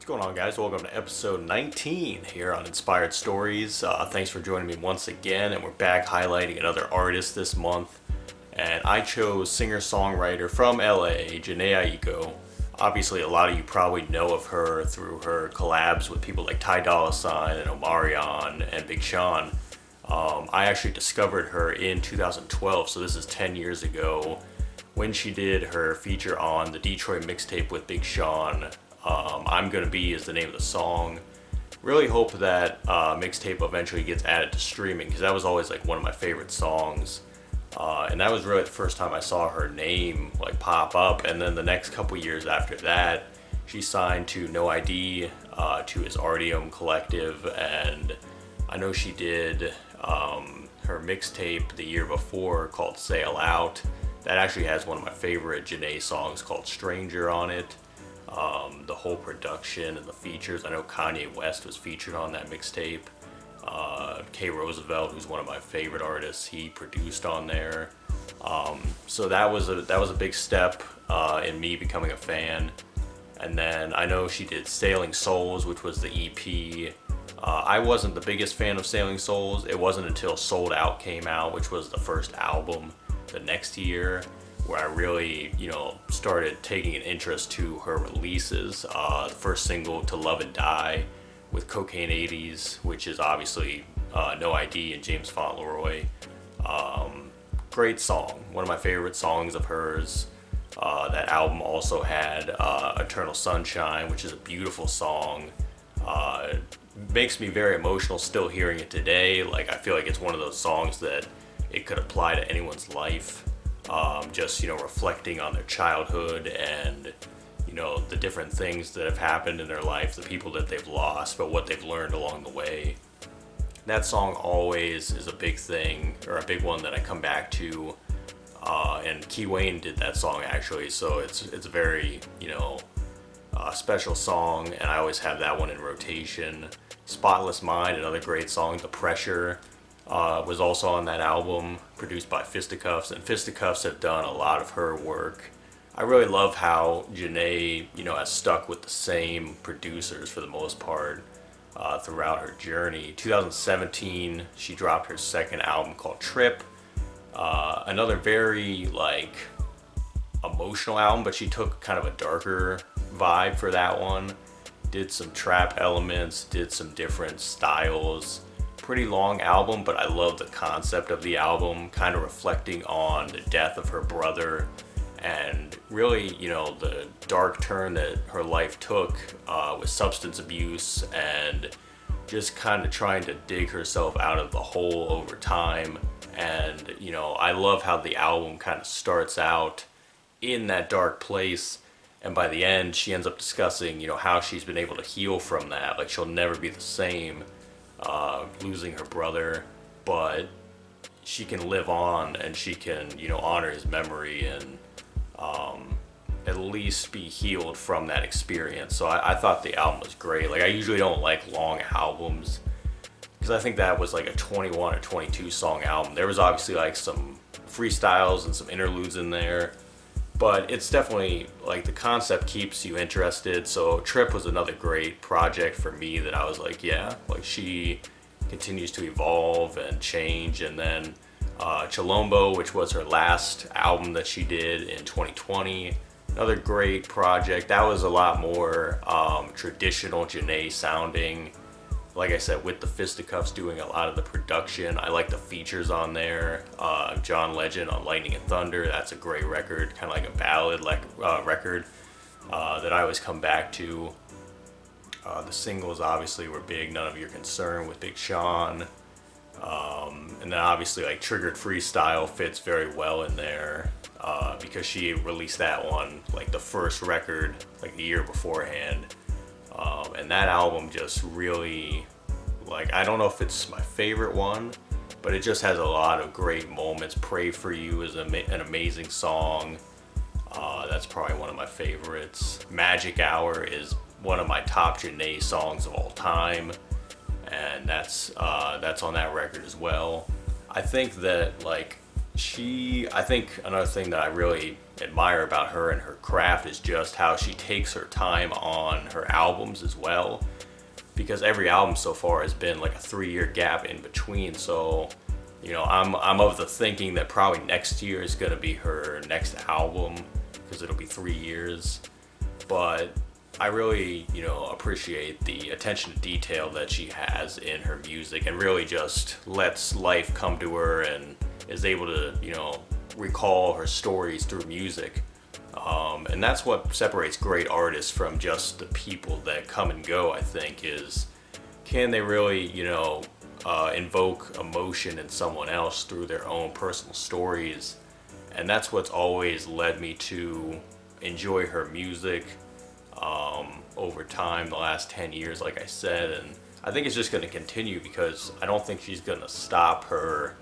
What's going on, guys? Welcome to episode 19 here on Inspired Stories. Thanks for joining me once again, and we're back highlighting another artist this month. And I chose singer-songwriter from LA, Jhene Aiko. Obviously, a lot of you probably know of her through her collabs with people like Ty Dolla $ign and Omarion and Big Sean. I actually discovered her in 2012, so this is 10 years ago, when she did her feature on the Detroit mixtape with Big Sean. I'm Gonna Be is the name of the song. Really hope that mixtape eventually gets added to streaming, because that was always like one of my favorite songs. And that was really the first time I saw her name like pop up. And then the next couple years after that, she signed to No ID, to his Artium collective, and I know she did her mixtape the year before called Sail Out. That actually has one of my favorite Jhene songs called Stranger on it. The whole production and the features. I know Kanye West was featured on that mixtape. K Roosevelt, who's one of my favorite artists, he produced on there. So that was a big step in me becoming a fan. And then I know she did Sailing Souls, which was the EP. I wasn't the biggest fan of Sailing Souls. It wasn't until Sold Out came out, which was the first album the next year, where I really, started taking an interest to her releases. The first single, To Love and Die, with Cocaine 80s, which is obviously No ID and James Fauntleroy. Great song, one of my favorite songs of hers. That album also had Eternal Sunshine, which is a beautiful song. Makes me very emotional still hearing it today. Like, I feel like it's one of those songs that it could apply to anyone's life. Just reflecting on their childhood and the different things that have happened in their life, the people that they've lost, but what they've learned along the way. That song always is a big thing, or a big one that I come back to. And Key Wayne did that song actually, so it's a very special song, and I always have that one in rotation. Spotless Mind, another great song. The Pressure was also on that album, produced by Fisticuffs, and Fisticuffs have done a lot of her work. I really love how Jhene, has stuck with the same producers for the most part throughout her journey. 2017, she dropped her second album called Trip. Another very emotional album, but she took kind of a darker vibe for that one. Did some trap elements, did some different styles. Pretty long album, but I love the concept of the album, kind of reflecting on the death of her brother and really, the dark turn that her life took with substance abuse, and just kind of trying to dig herself out of the hole over time. And, I love how the album kind of starts out in that dark place, and by the end, she ends up discussing, how she's been able to heal from that. Like, she'll never be the same. Losing her brother, but she can live on, and she can honor his memory, and at least be healed from that experience. So I thought the album was great. Like, I usually don't like long albums, because I think that was like a 21 or 22 song album. There was obviously like some freestyles and some interludes in there, but it's definitely like the concept keeps you interested. So Trip was another great project for me that I was like, yeah, like she continues to evolve and change. And then Chilombo, which was her last album that she did in 2020, another great project. That was a lot more traditional Jhene sounding. Like I said, with the Fisticuffs doing a lot of the production. I like the features on there. John Legend on Lightning and Thunder, that's a great record, kind of like a ballad record that I always come back to. The singles obviously were big. None of Your Concern with Big Sean. And then obviously like Triggered Freestyle fits very well in there because she released that one, like the first record, like the year beforehand. And that album just really, I don't know if it's my favorite one, but it just has a lot of great moments. Pray For You is an amazing song. That's probably one of my favorites. Magic Hour is one of my top Jhene songs of all time, and that's on that record as well. I think that I think another thing that I really admire about her and her craft is just how she takes her time on her albums as well. Because every album so far has been like a 3-year gap in between. So, I'm of the thinking that probably next year is gonna be her next album because it'll be 3 years. But I really, appreciate the attention to detail that she has in her music and really just lets life come to her and is able to, recall her stories through music. And that's what separates great artists from just the people that come and go, I think, is can they really, invoke emotion in someone else through their own personal stories. And that's what's always led me to enjoy her music over time, the last 10 years, like I said. And I think it's just going to continue because I don't think she's going to stop her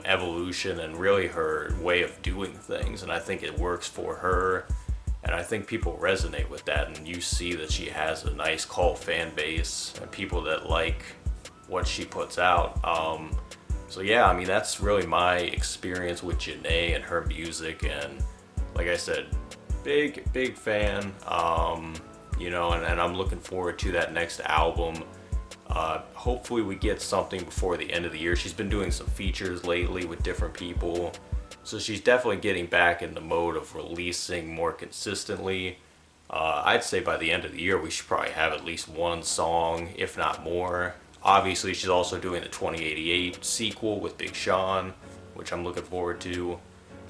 evolution and really her way of doing things. And I think it works for her. And I think people resonate with that. And you see that she has a nice cult fan base and people that like what she puts out. So yeah, I mean, that's really my experience with Jhene and her music. And like I said, big fan. And I'm looking forward to that next album. Hopefully we get something before the end of the year. She's been doing some features lately with different people. So she's definitely getting back in the mode of releasing more consistently. I'd say by the end of the year, we should probably have at least one song, if not more. Obviously, she's also doing the 2088 sequel with Big Sean, which I'm looking forward to.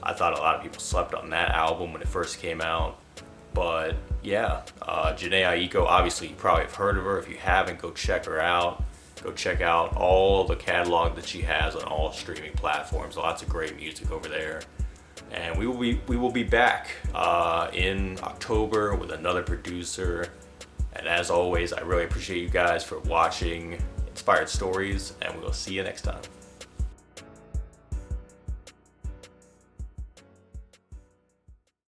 I thought a lot of people slept on that album when it first came out. But yeah, Jhene Aiko, obviously you probably have heard of her. If you haven't, go check her out. Go check out all the catalog that she has on all streaming platforms. Lots of great music over there. And we will be back in October with another producer. And as always, I really appreciate you guys for watching Inspired Stories, and we will see you next time.